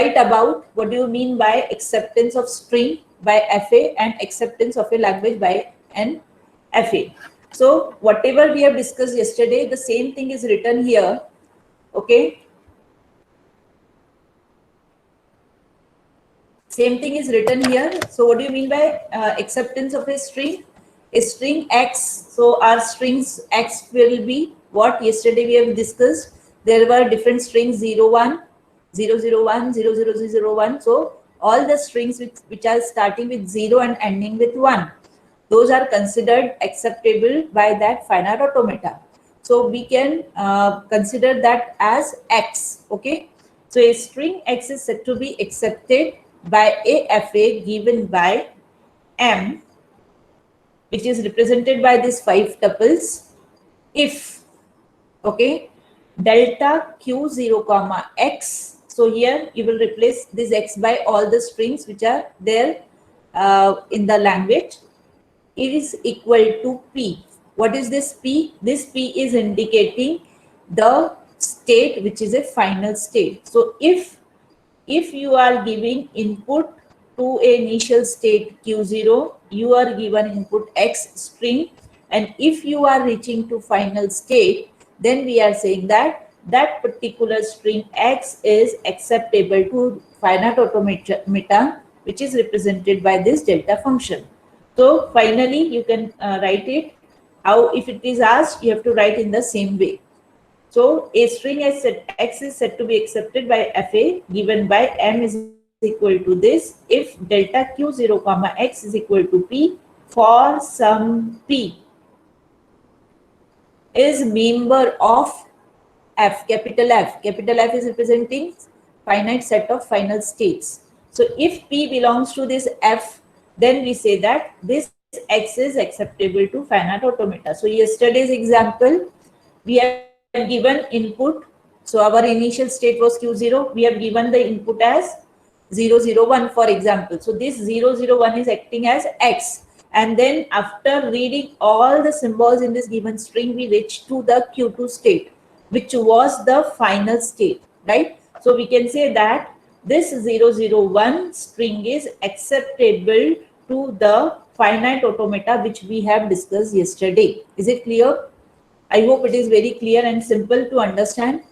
about what do you mean by acceptance of string by FA and acceptance of a language by an FA. So whatever we have discussed yesterday, the same thing is written here. Okay. Same thing is written here. So what do you mean by acceptance of a string? A string X. So our strings X will be what yesterday we have discussed. There were different strings 0, 1, 0, 0, 1, 0, 0, 0, 1. So all the strings which are starting with 0 and ending with 1, those are considered acceptable by that finite automata. So we can consider that as X. Okay. So a string X is said to be accepted by a FA given by M, which is represented by these 5 tuples, if, okay, delta Q0 comma X. So here you will replace this X by all the strings which are there in the language. It is equal to P. What is this P? This P is indicating the state which is a final state. So if you are giving input to a initial state Q0, you are given input X string, and if you are reaching to final state, then we are saying that that particular string X is acceptable to finite automata, which is represented by this delta function. So finally, you can write it how, if it is asked, you have to write in the same way. So a string X is said to be accepted by FA given by M is equal to this if delta Q0 comma X is equal to P for some P is member of F, capital F. Capital F is representing finite set of final states. So if P belongs to this F, then we say that this X is acceptable to finite automata. So yesterday's example, we have given input. So our initial state was Q0. We have given the input as 0, 0, 1, for example. So this 0, 0, 1 is acting as X. And then after reading all the symbols in this given string, we reach to the Q2 state, which was the final state, right? So we can say that this 0, 0, 1 string is acceptable to the finite automata which we have discussed yesterday. Is it clear? I hope it is very clear and simple to understand.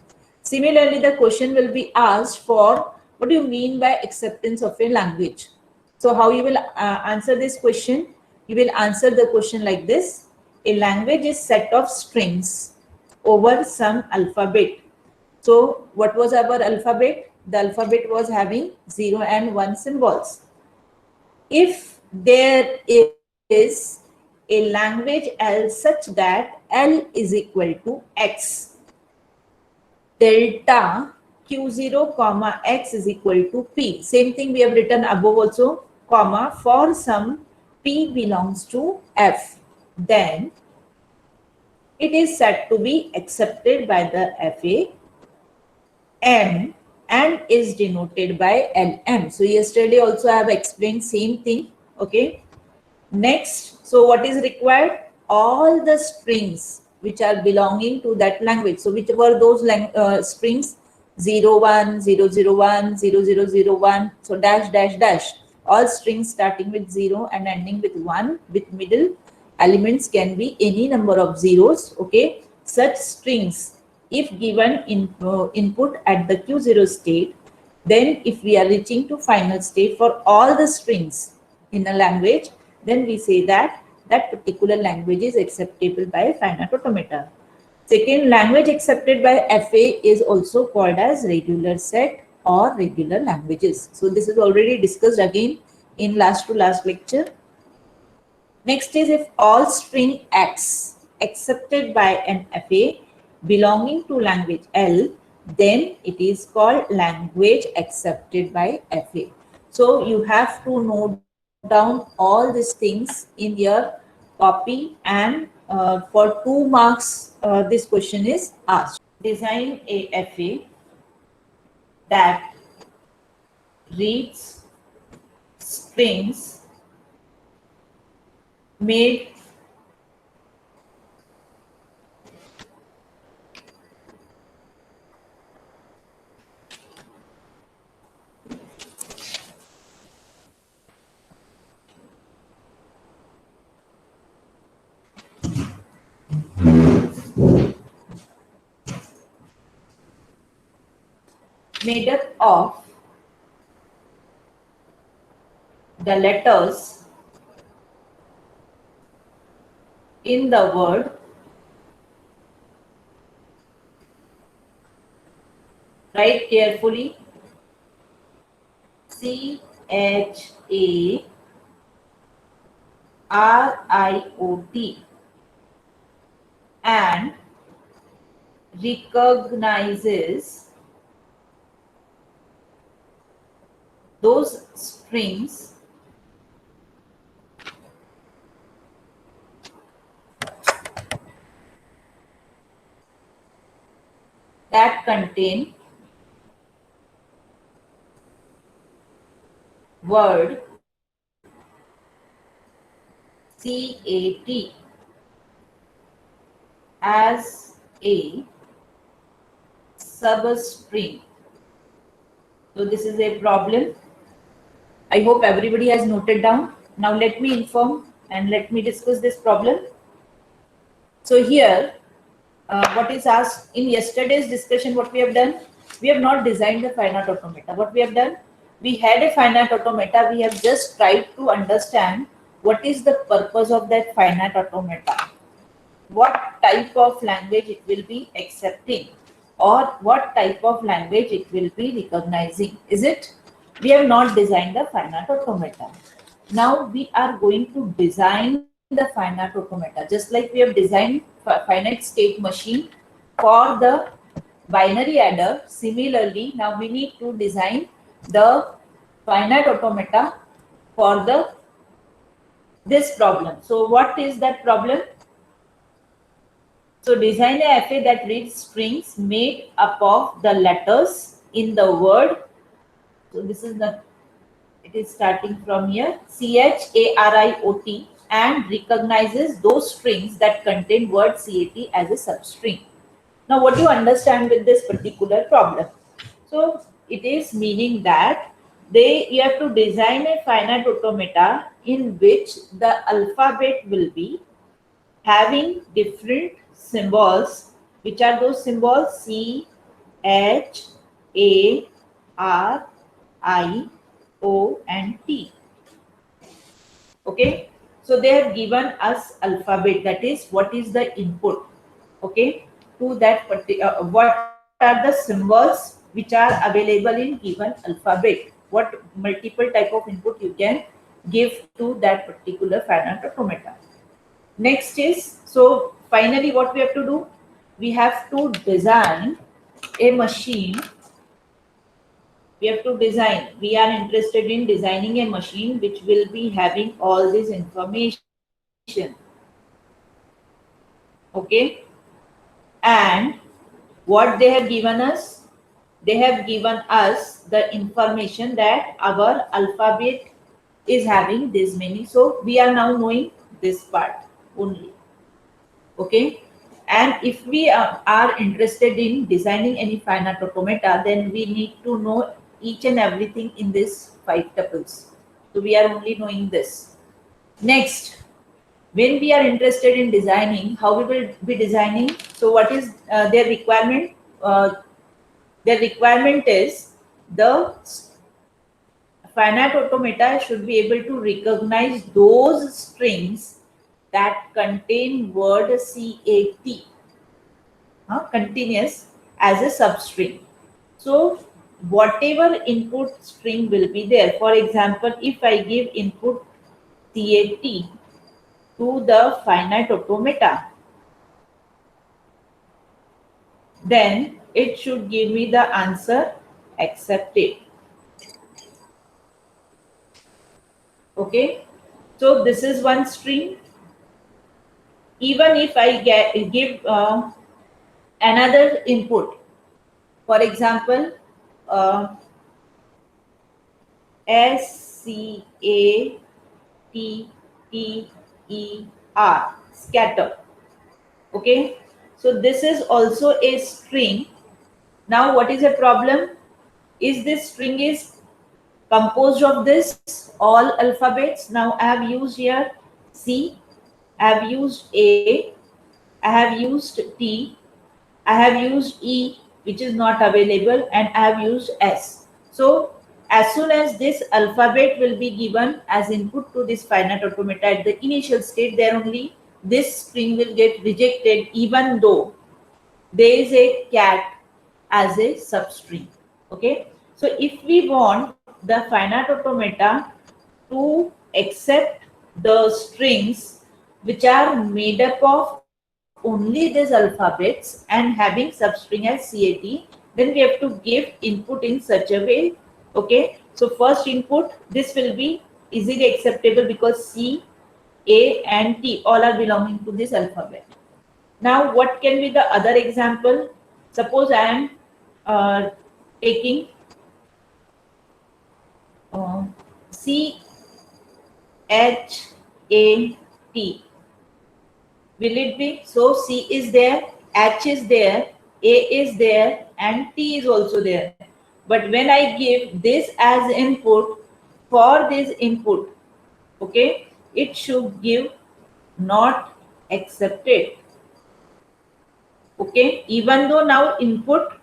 Similarly, the question will be asked for what do you mean by acceptance of a language? So how you will answer this question? You will answer the question like this. A language is set of strings over some alphabet. So what was our alphabet? The alphabet was having 0 and 1 symbols. If there is a language L such that L is equal to X, delta Q0 comma X is equal to P. Same thing we have written above also, comma, for some P belongs to F, then it is said to be accepted by the FA. M and is denoted by LM. So yesterday also I have explained same thing. Okay. Next, so what is required? All the strings which are belonging to that language. So which were those strings? 0, 1, 0, 0, 1, 0, 0, 0, 1. So dash, dash, dash. All strings starting with 0 and ending with 1 with middle elements can be any number of zeros. Okay. Such strings, if given input at the Q0 state, then if we are reaching to final state for all the strings in a language, then we say that that particular language is acceptable by finite automata. Second, language accepted by FA is also called as regular set or regular languages. So this is already discussed again in last to last lecture. Next is if all string X accepted by an FA belonging to language L, then it is called language accepted by FA. So you have to note down all these things in your copy, and for 2 marks this question is asked. Design a FA that reads strings made made up of the letters in the word write carefully CHARIOT and recognizes those strings that contain word CAT as a substring. So this is a problem. I hope everybody has noted down. Now let me inform and let me discuss this problem. So here, what is asked in yesterday's discussion, what we have done, we have not designed the finite automata. What we have done, we had a finite automata. We have just tried to understand what is the purpose of that finite automata, what type of language it will be accepting, or what type of language it will be recognizing. Is it? We have not designed the finite automata. Now we are going to design the finite automata, just like we have designed finite state machine for the binary adder. Similarly, now we need to design the finite automata for the this problem. So what is that problem? So design a FA that reads strings made up of the letters in the word. So this is the, it is starting from here, CHARIOT, and recognizes those strings that contain word CAT as a substring. Now what do you understand with this particular problem? So it is meaning that you have to design a finite automata in which the alphabet will be having different symbols. Which are those symbols? C, H, A, R, I, O, and T. Okay, so they have given us alphabet, that is what is the input, okay, to that particular, what are the symbols which are available in given alphabet, what multiple type of input you can give to that particular finite automata. Next is, so finally what we have to do, we have to design a machine. We have to design, we are interested in designing a machine which will be having all this information, okay. And what they have given us, they have given us the information that our alphabet is having this many, so we are now knowing this part only, okay. And if we are interested in designing any finite automata, then we need to know each and everything in this 5 tuples. So we are only knowing this. Next, when we are interested in designing, how we will be designing? So what is their requirement? Their requirement is the finite automata should be able to recognize those strings that contain word CAT, continuous, as a substring. So whatever input string will be there, for example, if I give input CAT to the finite automata, then it should give me the answer accepted. Okay, so this is one string. Even if I give another input, for example, SCATTER, scatter. Okay, so this is also a string. Now what is a problem? Is this string is composed of this all alphabets. Now I have used here C, I have used A, I have used T, I have used E, which is not available, and I have used S. So as soon as this alphabet will be given as input to this finite automata at the initial state, there only this string will get rejected, even though there is a cat as a substring. Okay, so if we want the finite automata to accept the strings which are made up of only these alphabets and having substring as CAT, then we have to give input in such a way. Okay, so first input, this will be easily acceptable because C, A and T all are belonging to this alphabet. Now what can be the other example? Suppose I am taking C H A T. Will it be? So C is there, H is there, A is there, and T is also there. But when I give this as input, for this input, okay, it should give not accepted. Okay, even though now input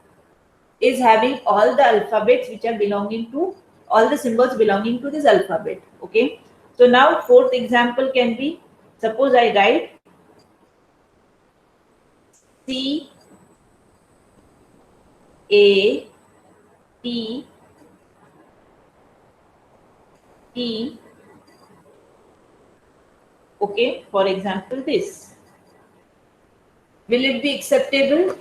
is having all the alphabets which are belonging to, all the symbols belonging to this alphabet. Okay, so now fourth example can be, suppose I write C A T T. Okay, for example this, will it be acceptable?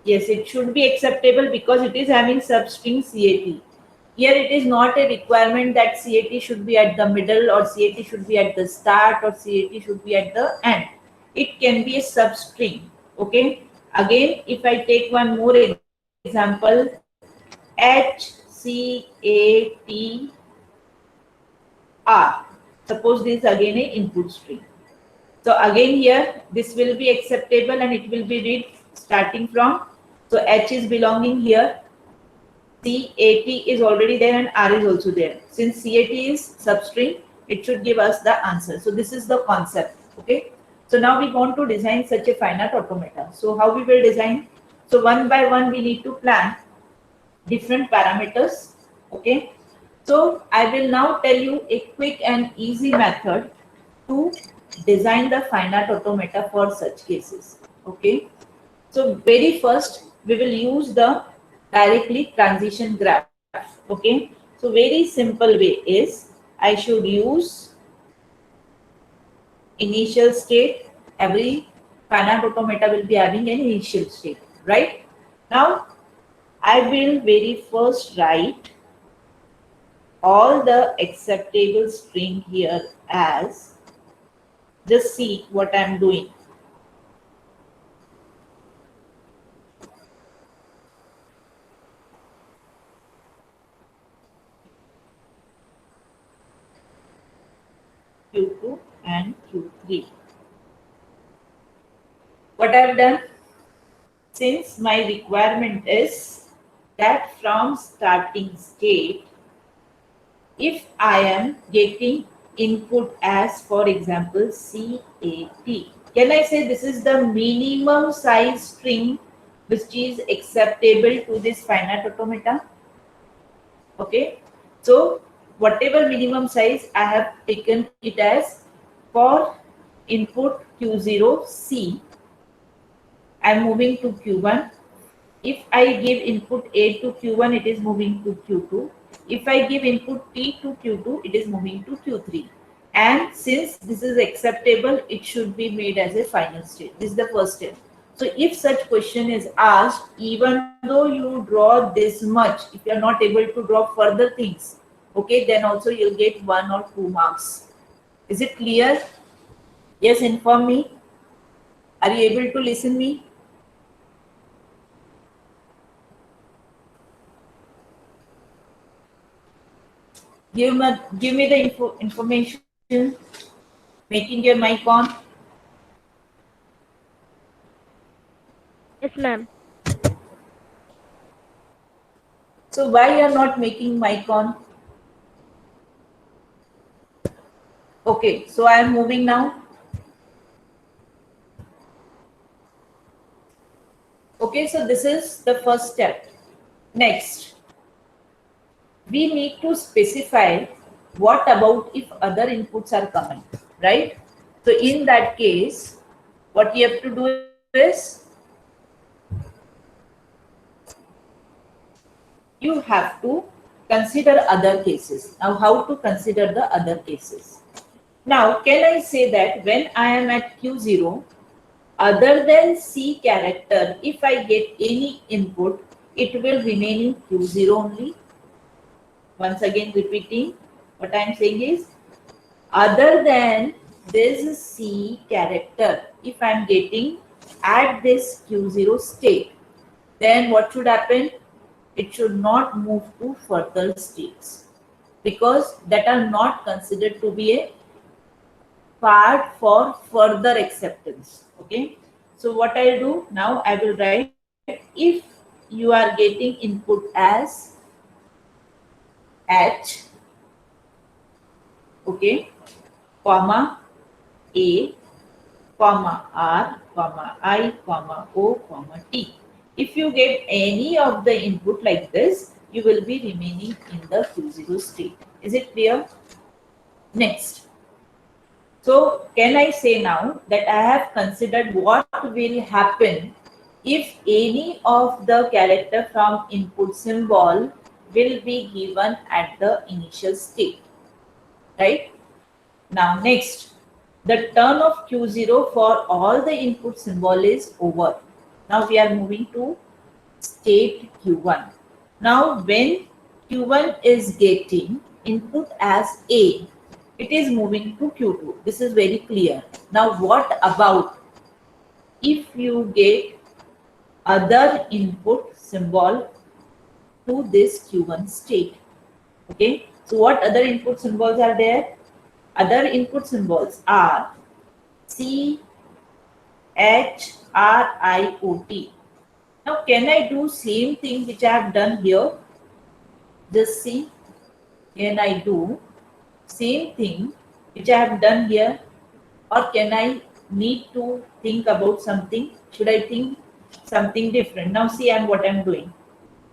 Yes, it should be acceptable because it is having substring CAT. Here it is not a requirement that CAT should be at the middle or CAT should be at the start or CAT should be at the end. It can be a substring. Okay. Again, if I take one more example, HCAT R. Suppose this is again a input string. So again here this will be acceptable and it will be read starting from. So H is belonging here. CAT is already there and R is also there. Since CAT is substring, it should give us the answer. So this is the concept. Okay. So now we want to design such a finite automata. So how we will design? So one by one we need to plan different parameters. Okay. So I will now tell you a quick and easy method to design the finite automata for such cases. Okay. So very first we will use the directly transition graph. Okay. So very simple way is I should use initial state. Every finite automata will be having an initial state, right? Now I will very first write all the acceptable string here as, just see what I am doing. Q2 and Q3. What I have done, since my requirement is that from starting state, if I am getting input as, for example, CAT, can I say this is the minimum size string which is acceptable to this finite automata? Okay, so whatever minimum size I have taken it as, for input Q0 C, I am moving to Q1. If I give input A to Q1, it is moving to Q2. If I give input T to Q2, it is moving to Q3. And since this is acceptable, it should be made as a final state. This is the first step. So if such question is asked, even though you draw this much, if you are not able to draw further things, okay, then also you'll get 1 or 2 marks. Is it clear? Yes, inform me. Are you able to listen me? Give me the information. Making your mic on. Yes, ma'am. So why you are not making mic on? Okay, so I am moving now. Okay, so this is the first step. Next, we need to specify what about if other inputs are coming, right? So in that case, what you have to do is you have to consider other cases. Now, how to consider the other cases? Now, can I say that when I am at Q0, other than C character, if I get any input, it will remain in Q0 only? Once again repeating, what I am saying is, other than this C character, if I am getting at this Q0 state, then what should happen? It should not move to further states because that are not considered to be a part for further acceptance. Okay. So what I'll do now, I will write if you are getting input as H, okay, comma A, comma R, comma I, comma O, comma T. If you get any of the input like this, you will be remaining in the Q0 state. Is it clear? Next. So can I say now that I have considered what will happen if any of the character from input symbol will be given at the initial state, right? Now next, the turn of Q0 for all the input symbol is over. Now we are moving to state Q1. Now when Q1 is getting input as A, it is moving to Q2. This is very clear. Now what about if you get other input symbol to this Q1 state? Okay, so what other input symbols are there? Other input symbols are C, H, R, I, O, T. Now can I do same thing which I have done here? Just see, can I do same thing which I have done here, or can I need to think about something? Should I think something different? Now see what I'm doing.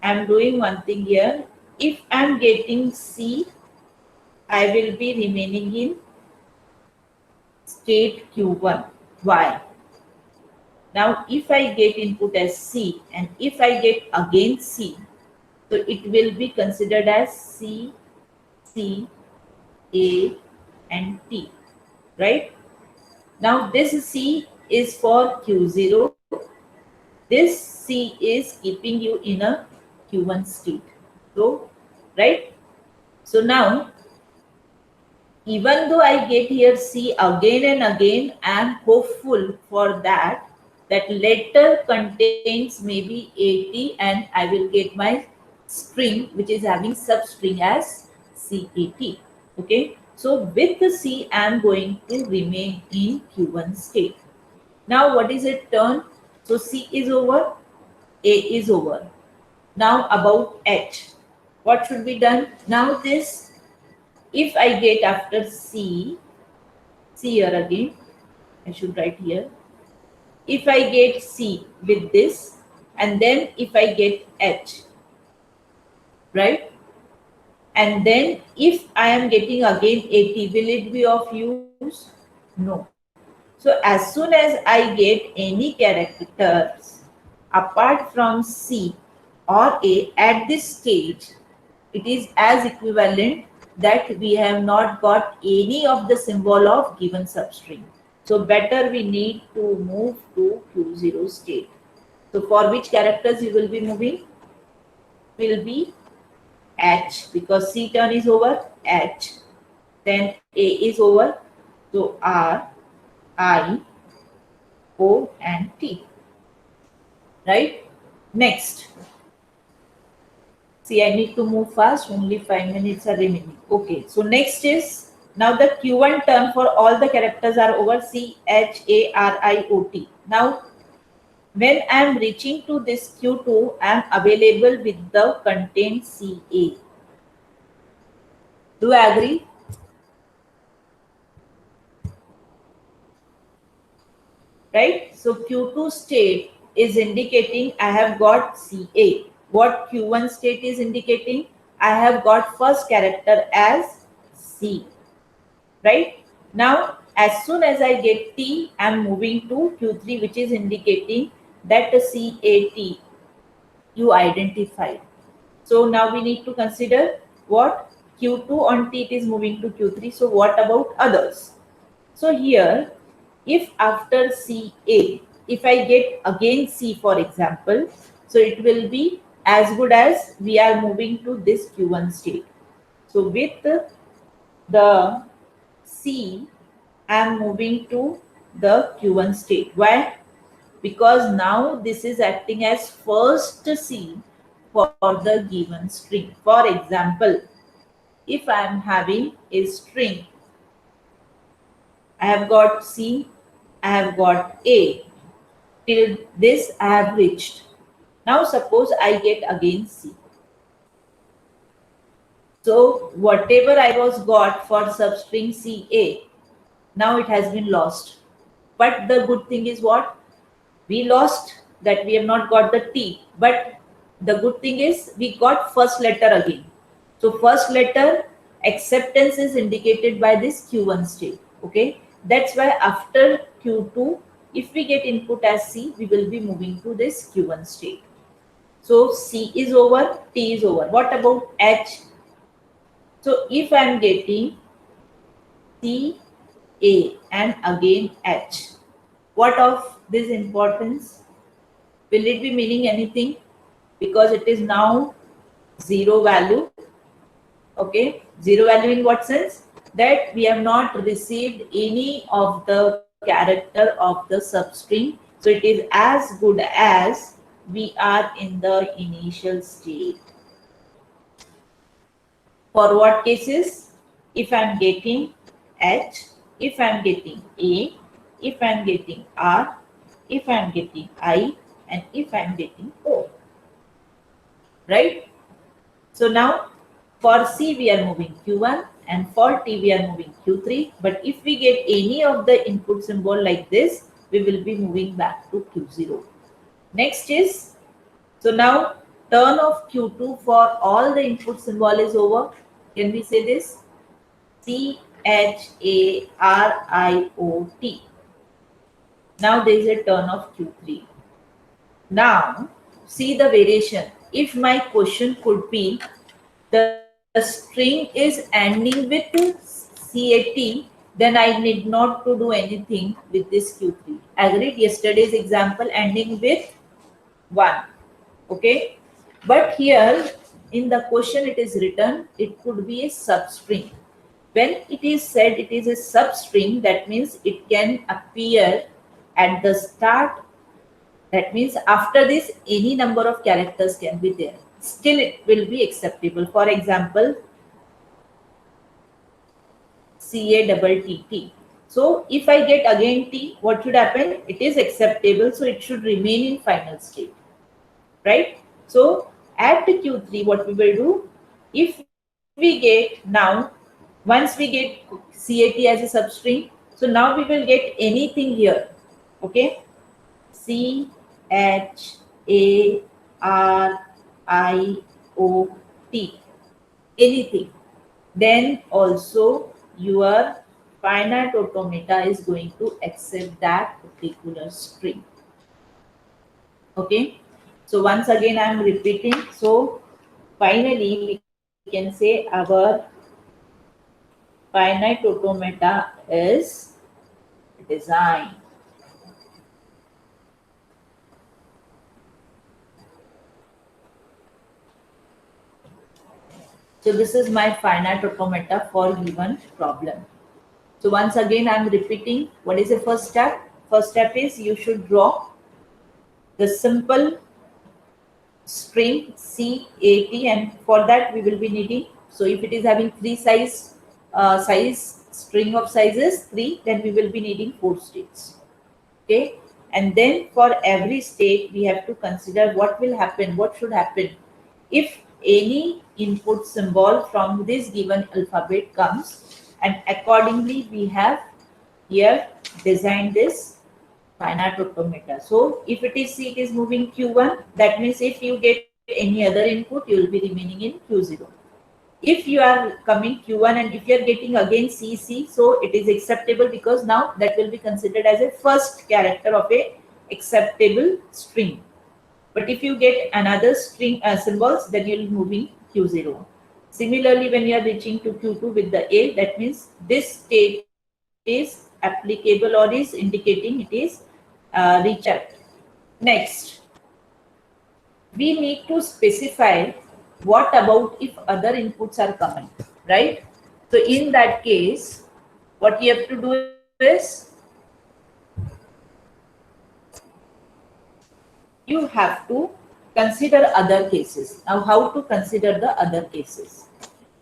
I'm doing one thing here. If I'm getting C, I will be remaining in state Q1. Why? Now if I get input as C and if I get again C, so it will be considered as C, C, A and T, right? Now this C is for Q0. This C is keeping you in a Q1 state. So, right? So now, even though I get here C again and again, I am hopeful for that letter contains maybe 80 and I will get my string which is having substring as CAT. Okay. So with the C, I am going to remain in Q1 state. Now what is it turn? So C is over, A is over. Now about H. What should be done? Now this, if I get after C here again, I should write here. If I get C with this, and then if I get H, right? And then if I am getting again 80, will it be of use? No. So as soon as I get any characters apart from C or A at this stage, it is as equivalent that we have not got any of the symbol of given substring. So better we need to move to Q0 state. So for which characters you will be moving? Will be H, because C turn is over, H. Then A is over, so R, I, O and T. Right? Next. See, I need to move fast. Only 5 minutes are remaining. Okay. So next is, now the Q1 term for all the characters are over, C, H, A, R, I, O, T. Now, when I am reaching to this Q2, I am available with the content CA. Do you agree? Right? So Q2 state is indicating I have got CA. What Q1 state is indicating? I have got first character as C, right? Now, as soon as I get T, I am moving to Q3, which is indicating that the CAT you identified. So now we need to consider what Q2 on T, it is moving to Q3. So what about others? So here, if after CA, if I get again C, for example, so it will be as good as we are moving to this Q1 state. So with the C, I am moving to the Q1 state. Why? Because now this is acting as first C for the given string. For example, if I am having a string, I have got C, I have got A. Till this I have reached. Now suppose I get again C. So whatever I was got for substring CA, now it has been lost. But the good thing is what? We lost that we have not got the T. But the good thing is we got first letter again. So first letter acceptance is indicated by this Q1 state. Okay. That's why after Q2, if we get input as C, we will be moving to this Q1 state. So C is over, T is over. What about H? So if I am getting C, A and again H, what of this importance? Will it be meaning anything? Because it is now zero value. Okay, zero value in what sense? That we have not received any of the character of the substring. So it is as good as we are in the initial state. For what cases? If I am getting H, if I am getting A, if I am getting R, if I am getting I, and if I am getting O. Right? So now for C we are moving Q1 and for T we are moving Q3. But if we get any of the input symbol like this, we will be moving back to Q0. Next is, so now turn of Q2 for all the input symbol is over. Can we say this? CHARIOT. Now there is a turn of Q3. Now see the variation. If my question could be the string is ending with CAT, then I need not to do anything with this Q3. Agreed? Yesterday's example ending with 1. Okay. But here in the question it is written, it could be a substring. When it is said it is a substring, that means it can appear at the start. That means after this, any number of characters can be there. Still, it will be acceptable. For example, CATT. So, if I get again T, what should happen? It is acceptable, so it should remain in final state. Right? So, at Q3, what we will do? If we get now, once we get CAT as a substring, so now we will get anything here. Okay? CHARIOT, anything, then also your finite automata is going to accept that particular string. Okay, so once again I am repeating. So finally we can say our finite automata is design. So this is my finite automata for given problem. So once again, I'm repeating. What is the first step? First step is you should draw the simple string CAT, and for that we will be needing. So if it is having three string of sizes 3, then we will be needing 4 states. Okay, and then for every state we have to consider what will happen, what should happen if any input symbol from this given alphabet comes, and accordingly we have here designed this finite automata. So if it is C, it is moving Q1. That means if you get any other input, you will be remaining in Q0. If you are coming Q1 and if you are getting again CC, so it is acceptable because now that will be considered as a first character of a acceptable string. But if you get another string symbols, then you will be moving Q0. Similarly, when you are reaching to Q2 with the A, that means this state is applicable or is indicating it is reached. Next, we need to specify what about if other inputs are coming, right? So in that case, what you have to do is you have to consider other cases. Now, how to consider the other cases?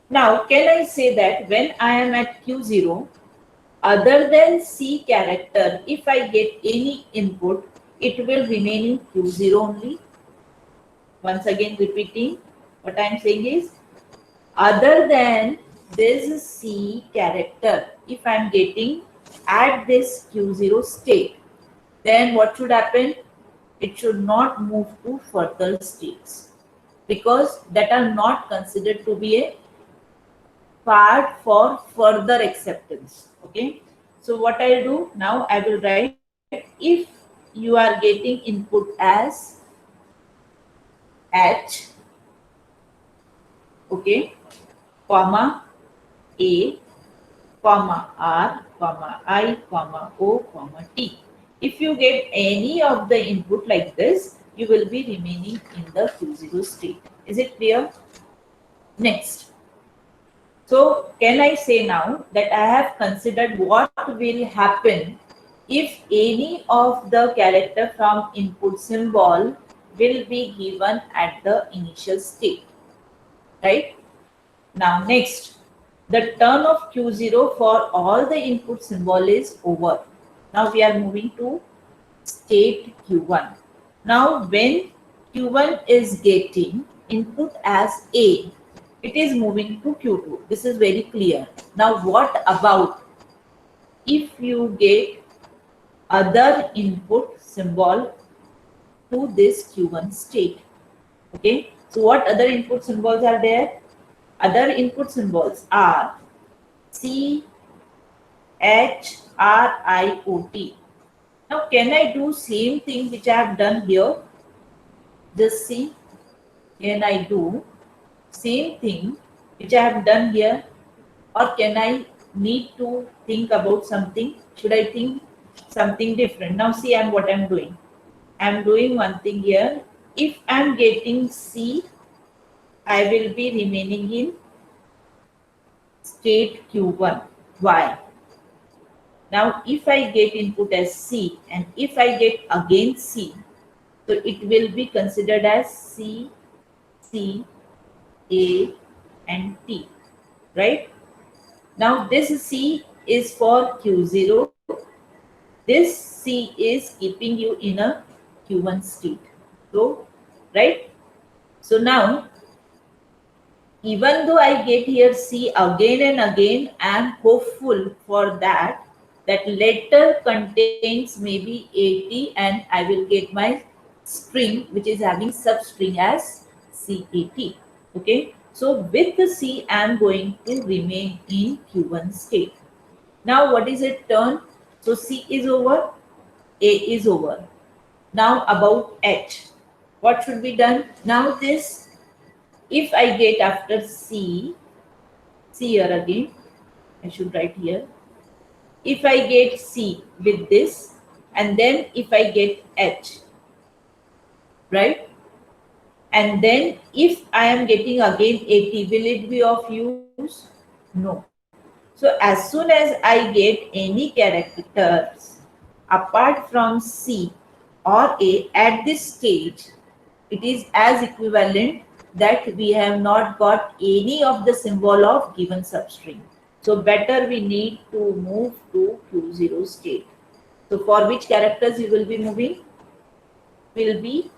Now, can I say that when I am at Q0, other than C character, if I get any input, it will remain in Q0 only? Once again repeating, what I am saying is, other than this C character, if I am getting at this Q0 state, then what should happen? It should not move to further states because that are not considered to be a part for further acceptance. Okay. So what I'll do now, I will write if you are getting input as H, okay, comma A, comma R, comma I, comma O, comma T. If you get any of the input like this, you will be remaining in the Q0 state. Is it clear? Next. So can I say now that I have considered what will happen if any of the character from input symbol will be given at the initial state, right? Now next, the turn of Q0 for all the input symbol is over. Now we are moving to state Q1. Now when Q1 is getting input as A, it is moving to Q2. This is very clear. Now what about if you get other input symbol to this Q1 state? Okay, so what other input symbols are there? Other input symbols are C, H, R, I, O, T. Now can I do same thing which I have done here? Just see, can I do same thing which I have done here, or can I need to think about something? Should I think something different? Now see what I'm doing. I'm doing one thing here. If I'm getting C, I will be remaining in state Q1. Why? Now if I get input as C and if I get again C, so it will be considered as C, C, A and T, right? Now this C is for Q0. This C is keeping you in a Q1 state. So, right? So now, even though I get here C again and again, I am hopeful for that letter contains maybe 80 and I will get my string which is having substring as CAT. Okay. So with the C, I am going to remain in Q1 state. Now what is it turn? So C is over, A is over. Now about H. What should be done? Now this, if I get after C here again, I should write here. If I get C with this, and then if I get H, right? And then if I am getting again 80, will it be of use? No. So as soon as I get any characters apart from C or A at this stage, it is as equivalent that we have not got any of the symbol of given substring. So better we need to move to Q0 state. So for which characters you will be moving? Will be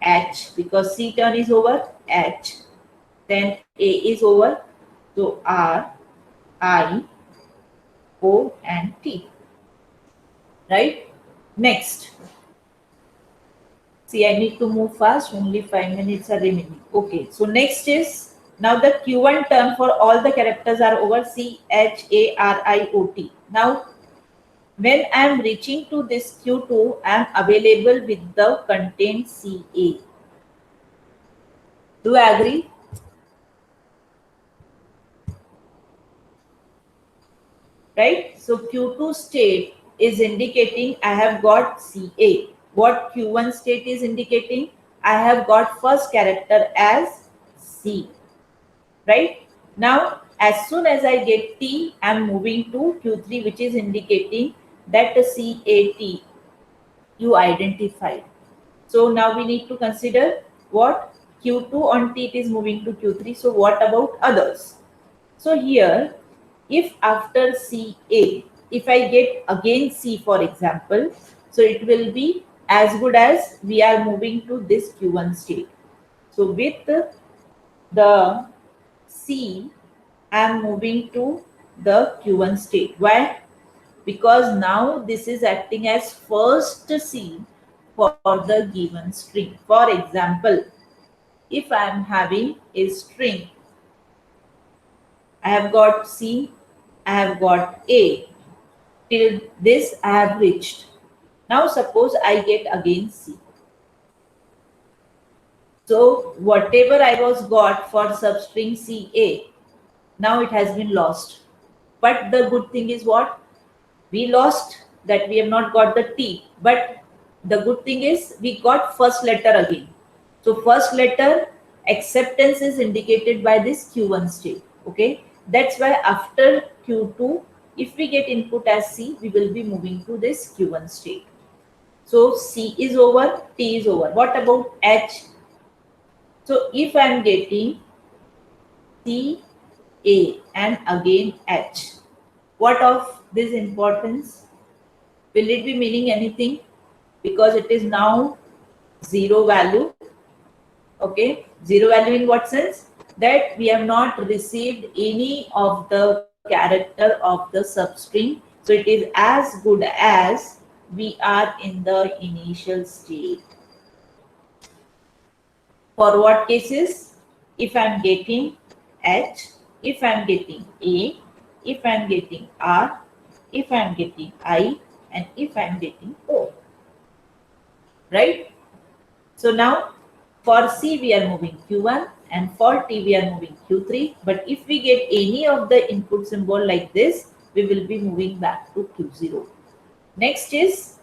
H, because C turn is over, H. Then A is over, so R, I, O and T. Right? Next, see, I need to move fast, only 5 minutes are remaining. Okay, so next is, now the Q1 term for all the characters are over, CHARIOT. Now, when I am reaching to this Q2, I am available with the content CA. Do you agree? Right? So Q2 state is indicating I have got CA. What Q1 state is indicating? I have got first character as C. Right? Now, as soon as I get T, I am moving to Q3, which is indicating that the CAT you identified. So now we need to consider what Q2 on T, it is moving to Q3. So what about others? So here, if after CA, if I get again C, for example, so it will be as good as we are moving to this Q1 state. So with the C, I am moving to the Q1 state. Why? Because now this is acting as first C for the given string. For example, if I am having a string, I have got C, I have got A. Till this I have reached. Now suppose I get again C. So whatever I was got for substring CA, now it has been lost. But the good thing is what? We lost that we have not got the T. But the good thing is we got first letter again. So first letter acceptance is indicated by this Q1 state. Okay. That's why after Q2, if we get input as C, we will be moving to this Q1 state. So C is over, T is over. What about H? So if I am getting C, A and again H, what of this importance? Will it be meaning anything? Because it is now zero value. Okay, zero value in what sense? That we have not received any of the character of the substring. So it is as good as we are in the initial state. For what cases? If I am getting H, if I am getting A, if I am getting R, if I am getting I, and if I am getting O. Right? So now for C we are moving Q1 and for T we are moving Q3. But if we get any of the input symbol like this, we will be moving back to Q0. Next is,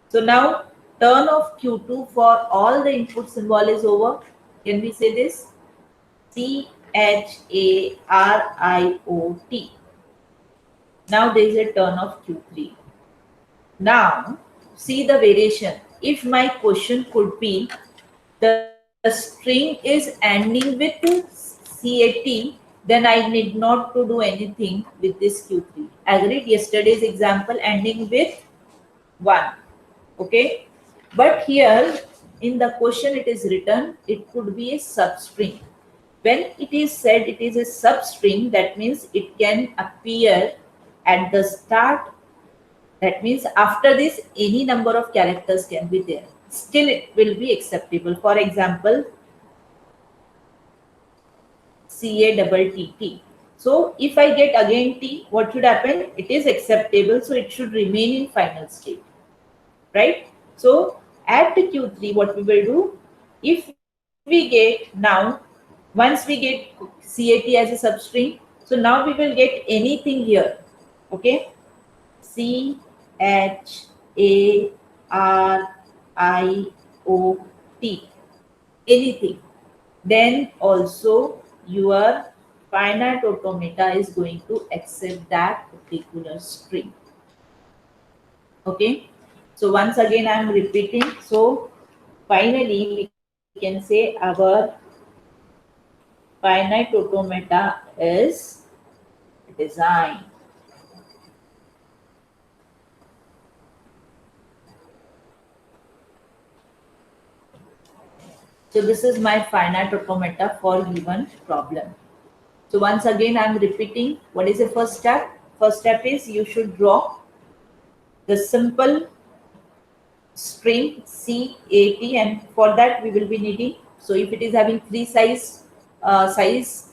so now turn of Q2 for all the input symbol is over. Can we say this? CHARIOT. Now there is a turn of Q3. Now see the variation. If my question could be the string is ending with CAT, then I need not to do anything with this Q3. Agreed? Yesterday's example ending with 1. Okay. But here in the question it is written, it could be a substring. When it is said it is a substring, that means it can appear at the start. That means after this, any number of characters can be there. Still, it will be acceptable. For example, CATT. So, if I get again T, what should happen? It is acceptable, so it should remain in final state. Right? So, at Q3, what we will do? If we get now, once we get CAT as a substring, so now we will get anything here. Okay? CHARIOT, anything. Then also your finite automata is going to accept that particular string. Okay. So once again I am repeating. So finally we can say our finite automata is design. So this is my finite automata for given problem. So once again I am repeating, what is the first step? First step is you should draw the simple string CAT, and for that we will be needing, so if it is having size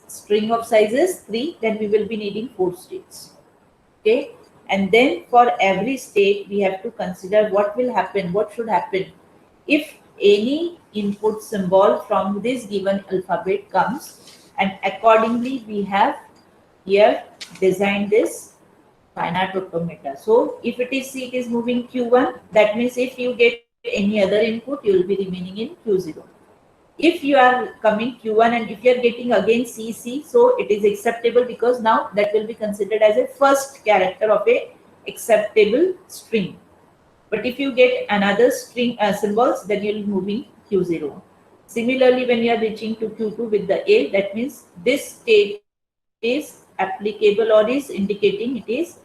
string of sizes 3, then we will be needing 4 states. Okay, and then for every state we have to consider what will happen, what should happen if any input symbol from this given alphabet comes, and accordingly we have here designed this finite automata. So if it is C, it is moving Q1, that means if you get any other input, you will be remaining in Q0. If you are coming Q1 and if you are getting again CC, so it is acceptable because now that will be considered as a first character of a acceptable string. But if you get another string symbols, then you will be moving Q0. Similarly, when you are reaching to Q2 with the A, that means this state is applicable or is indicating it is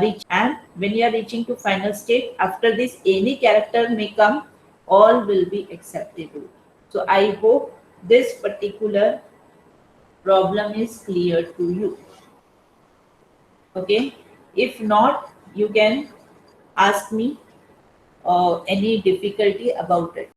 reach. And when you are reaching to final state, after this any character may come, all will be acceptable. So I hope this particular problem is clear to you. Okay, if not, you can ask me any difficulty about it.